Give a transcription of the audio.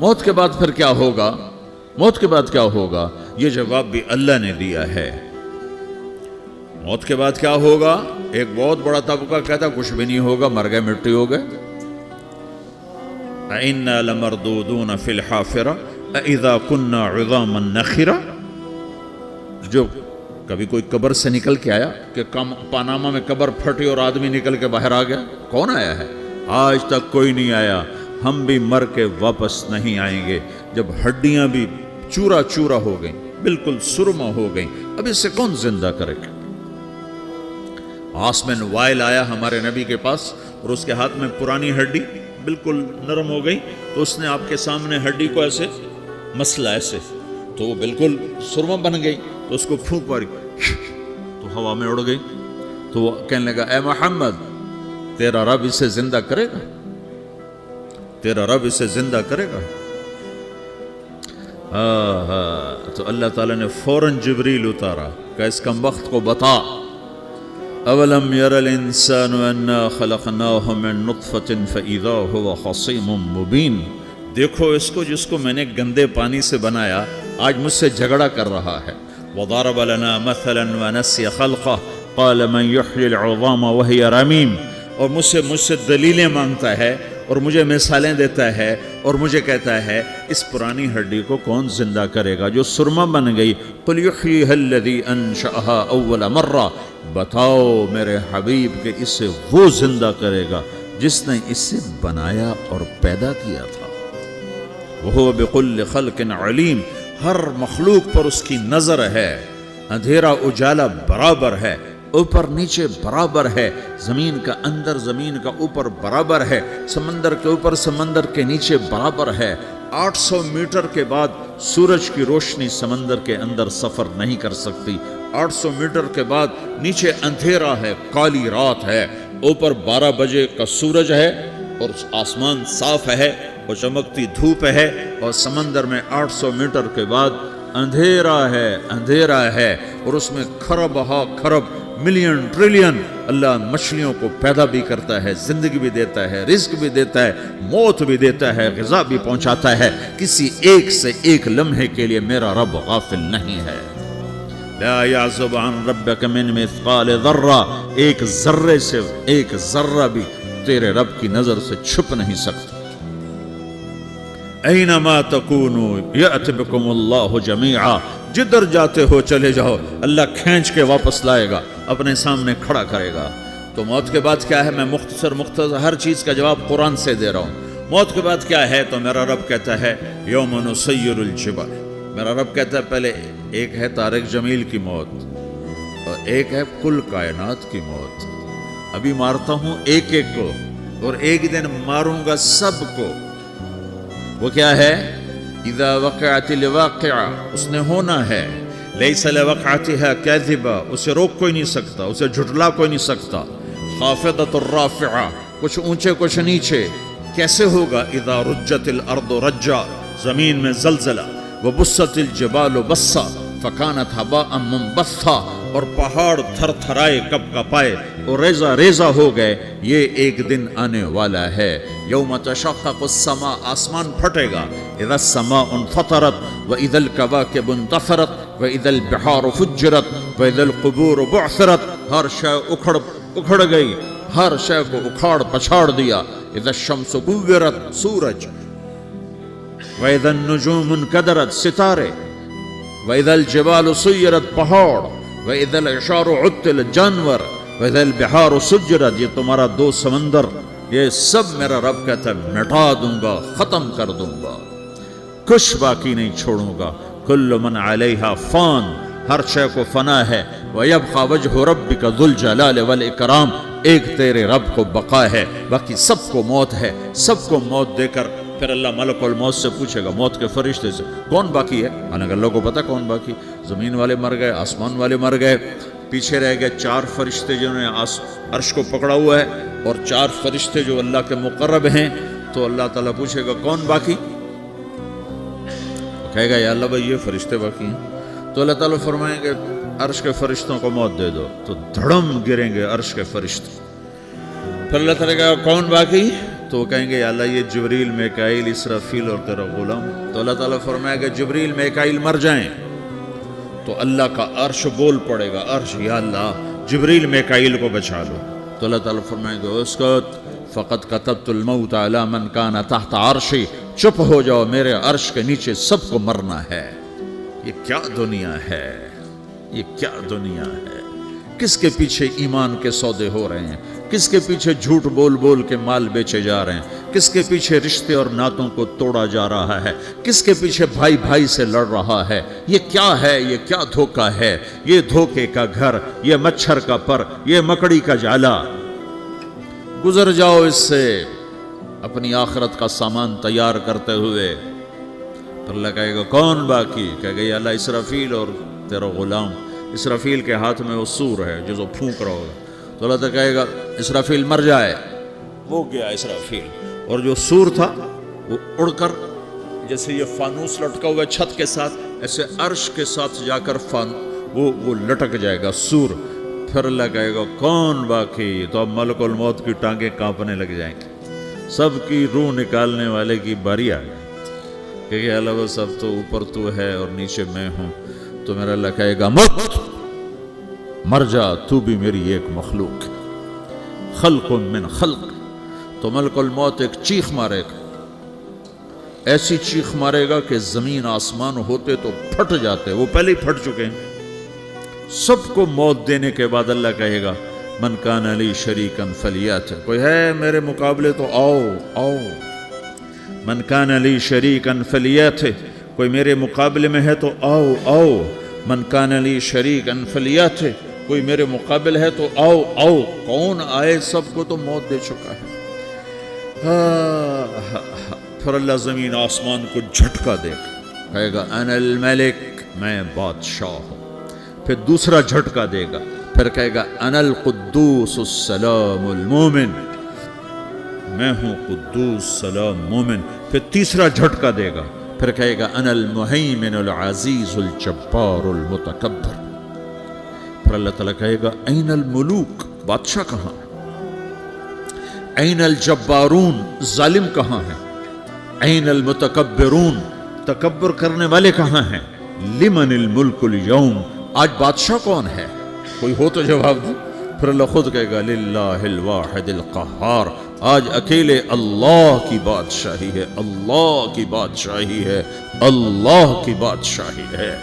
موت کے بعد پھر کیا ہوگا؟ موت کے بعد کیا ہوگا؟ یہ جواب بھی اللہ نے دیا ہے۔ موت کے بعد کیا ہوگا؟ ایک بہت بڑا طبقہ کہتا کچھ بھی نہیں ہوگا، مر گئے، مٹی ہو گئے۔ اِنَّا لَمَرْدُودُونَ فِي الْحَافِرَةِ اِذَا كُنَّا عِظَامًا نَخِرَةً۔ جو کبھی کوئی قبر سے نکل کے آیا کہ پاناما میں قبر پھٹی اور آدمی نکل کے باہر آ گیا؟ کون آیا ہے؟ آج تک کوئی نہیں آیا۔ ہم بھی مر کے واپس نہیں آئیں گے۔ جب ہڈیاں بھی چورا چورا ہو گئیں، بالکل سرما ہو گئیں، اب اس سے کون زندہ کرے گا؟ آسمن وائل آیا ہمارے نبی کے پاس اور اس کے ہاتھ میں پرانی ہڈی بالکل نرم ہو گئی، تو اس نے آپ کے سامنے ہڈی کو ایسے مسلا، ایسے، تو وہ بالکل سرما بن گئی، تو اس کو پھونک ماری تو ہوا میں اڑ گئی۔ تو وہ کہنے لگا اے محمد، تیرا رب اسے زندہ کرے گا؟ تیرا رب اسے زندہ کرے گا؟ تو اللہ تعالیٰ نے فوراً جبریل اتارا کہ اس کم وقت کو بتا، اولم یر الانسان انا خلقناہ من نطفۃ فاذا هو خصیم مبین۔ دیکھو اس کو جس کو میں نے گندے پانی سے بنایا، آج مجھ سے جھگڑا کر رہا ہے۔ وضرب لنا مثلا ونسی خلقہ قال من یحیی العظام وہی رمیم۔ اور مجھ سے دلیلیں مانگتا ہے اور مجھے مثالیں دیتا ہے اور مجھے کہتا ہے اس پرانی ہڈی کو کون زندہ کرے گا جو سرما بن گئی؟ قل یحییھا الذی انشأھا اول مرہ۔ بتاؤ میرے حبیب کہ اسے وہ زندہ کرے گا جس نے اسے بنایا اور پیدا کیا تھا۔ وہو بکل خلق علیم۔ ہر مخلوق پر اس کی نظر ہے۔ اندھیرا اجالا برابر ہے، اوپر نیچے برابر ہے، زمین کا اندر زمین کا اوپر برابر ہے، سمندر کے اوپر سمندر کے نیچے برابر ہے۔ 800 میٹر کے بعد سورج کی روشنی سمندر کے اندر سفر نہیں کر سکتی۔ 800 میٹر کے بعد نیچے اندھیرا ہے، کالی رات ہے، اوپر 12 بجے کا سورج ہے اور آسمان صاف ہے اور چمکتی دھوپ ہے، اور سمندر میں 800 میٹر کے بعد اندھیرا ہے اور اس میں کھرب ہا کھرب ملین ٹریلین اللہ مچھلیوں کو پیدا بھی کرتا ہے، زندگی بھی دیتا ہے، رزق بھی دیتا ہے، موت بھی دیتا ہے، غذا بھی پہنچاتا ہے۔ کسی ایک سے ایک لمحے کے لیے میرا رب غافل نہیں ہے۔ لا يعزب عن ربك من مثقال ذرہ۔ ایک ذرے سے ایک ذرہ بھی تیرے رب کی نظر سے چھپ نہیں سکتا۔ اینما تکونوا یأت بکم اللہ جمیعا۔ جدھر جاتے ہو چلے جاؤ، اللہ کھینچ کے واپس لائے گا، اپنے سامنے کھڑا کرے گا۔ تو موت کے بعد کیا ہے؟ میں مختصر ہر چیز کا جواب قرآن سے دے رہا ہوں۔ موت کے بعد کیا ہے؟ تو میرا رب کہتا ہے یوم نسیر الجبال۔ میرا رب کہتا ہے پہلے ایک ہے طارق جمیل کی موت اور ایک ہے کل کائنات کی موت۔ ابھی مارتا ہوں ایک ایک کو اور ایک دن ماروں گا سب کو۔ وہ کیا ہے؟ اذا وقعت الواقعہ، اس نے ہونا ہے۔ لیس لوقعتها کاذبہ، اسے روک کوئی نہیں سکتا، اسے جھٹلا کوئی نہیں سکتا۔ خافضۃ الرافعہ، کچھ اونچے کچھ نیچے۔ کیسے ہوگا؟ اذا رجت الارض رجا، زمین میں زلزلہ۔ وبست الجبال بسا فکانت ہباء منبثا، اور پہاڑ تھر تھرائے کپ کپائے اور ریزہ ریزہ ہو گئے۔ یہ ایک دن آنے والا ہے۔ یوم تشقق السماء، آسمان پھٹے گا۔ اذا السماء انفطرت واذا الكواكب انتثرت واذا البحار فجرت واذا القبور بعثرت۔ ہر شے اکھڑ گئی، ہر شے کو اکھاڑ پچھاڑ دیا۔ اذا الشمس كورت، سورج۔ وَإِذَا النُّجُومُ انْكَدَرَتْ، ستارے۔ وَإِذَا الْجِبَالُ سُيِّرَتْ، پہاڑ۔ وَإِذَا الْعِشَارُ عُطِّلَتْ، جانور۔ وَإِذَا الْبِحَارُ سُجِّرَتْ، یہ تمہارا دو سمندر، یہ سب میرا رب کہتا ہے مٹا دوں گا، ختم کر دوں گا، کچھ باقی نہیں چھوڑوں گا۔ كُلُّ مَنْ عَلَيْهَا فان، ہر شے کو فنا ہے۔ وَيَبْقَى وَجْهُ رَبِّكَ ذُو الْجَلَالِ وَالْإِكْرَامِ، ایک تیرے رب کو بقا ہے، باقی سب کو موت ہے۔ سب کو موت دے کر پھر اللہ ملک الموت سے پوچھے گا، موت کے فرشتے سے، کون باقی ہے؟ حالانکہ اللہ کو پتا کون باقی۔ زمین والے مر گئے، آسمان والے مر گئے، پیچھے رہ گئے 4 فرشتے جنہوں نے عرش کو پکڑا ہوا ہے، اور 4 فرشتے جو اللہ کے مقرب ہیں۔ تو اللہ تعالیٰ پوچھے گا کون باقی؟ کہے گا یا اللہ بھائی یہ فرشتے باقی ہیں۔ تو اللہ تعالیٰ فرمائیں گے عرش کے فرشتوں کو موت دے دو، تو دھڑم گریں گے عرش کے فرشتے۔ پھر اللہ تعالیٰ کہا کون باقی؟ تو وہ کہیں گے یا اللہ یہ جبریل میکائیل اسرافیل اور تیرا غلام. تو اللہ تعالیٰ فرمائے گا جبریل میکائیل مر جائیں تو اللہ کا عرش بول پڑے گا, عرش یا اللہ جبریل میکائیل کو بچا لو. تو اللہ تعالیٰ فرمائے گا اسکت فقط کتبت الموت علی من کان تحت عرشی, چپ ہو جاؤ میرے عرش کے نیچے سب کو مرنا ہے. یہ کیا دنیا ہے, یہ کیا دنیا ہے. کس کے پیچھے ایمان کے سودے ہو رہے ہیں, کس کے پیچھے جھوٹ بول بول کے مال بیچے جا رہے ہیں, کس کے پیچھے رشتے اور ناتوں کو توڑا جا رہا ہے, کس کے پیچھے بھائی بھائی سے لڑ رہا ہے. یہ کیا ہے, یہ کیا دھوکہ ہے, یہ دھوکے کا گھر, یہ مچھر کا پر, یہ مکڑی کا جالا. گزر جاؤ اس سے اپنی آخرت کا سامان تیار کرتے ہوئے. تو اللہ کہے گا کون باقی, کہے گا یا اللہ اسرافیل اور تیرا غلام. اسرافیل کے ہاتھ میں وہ سور ہے جو پھونک رہا ہوگا. تو اللہ تعالیٰ کہے گا اسرافیل مر جائے, وہ گیا اسرافیل. اور جو سور تھا وہ اڑ کر جیسے یہ فانوس لٹکا ہوا چھت کے ساتھ ایسے عرش کے ساتھ جا کر وہ لٹک جائے گا سور. پھر اللہ کہے گا کون باقی. تو اب ملک الموت کی ٹانگیں کانپنے لگ جائیں گی, سب کی روح نکالنے والے کی باری آ گئی کہ اللہ وہ سب تو اوپر تو ہے اور نیچے میں ہوں. تو میرا اللہ کہے گا مت, مر جا, تو بھی میری ایک مخلوق, خلق من خلق. تو ملک الموت ایک چیخ مارے گا, ایسی چیخ مارے گا کہ زمین آسمان ہوتے تو پھٹ جاتے, وہ پہلے ہی پھٹ چکے ہیں. سب کو موت دینے کے بعد اللہ کہے گا من کان لی شریکن فلیات, کوئی ہے میرے مقابلے تو آؤ آؤ. من کان لی شریکن فلیات, کوئی میرے مقابلے میں ہے تو آؤ آؤ. من کان لی شریکن فلیات, کوئی میرے مقابل ہے تو آؤ آؤ. کون آئے, سب کو تو موت دے چکا ہے. پھر اللہ زمین آسمان کو جھٹکا دے گا, کہے گا انا الملک, میں بادشاہ ہوں. پھر دوسرا جھٹکا دے گا, پھر کہے گا انا القدوس السلام المومن, میں ہوں قدوس سلام مومن. پھر تیسرا جھٹکا دے گا, پھر کہے گا انا المہیمن العزیز الجبار المتکبر. پھر اللہ تعالیٰ کہے گا این الملوک, بادشاہ کہاں ہے؟ این الجبارون, ظالم کہاں ہے؟ این المتکبرون, تکبر کرنے والے کہاں ہیں؟ لمن الملک اليوم, آج بادشاہ کون ہے؟ کوئی ہو تو جواب دو. پھر اللہ خود کہے گا للہ الواحد القہار, آج اکیلے اللہ کی بادشاہی ہے, اللہ کی بادشاہی ہے, اللہ کی بادشاہی ہے.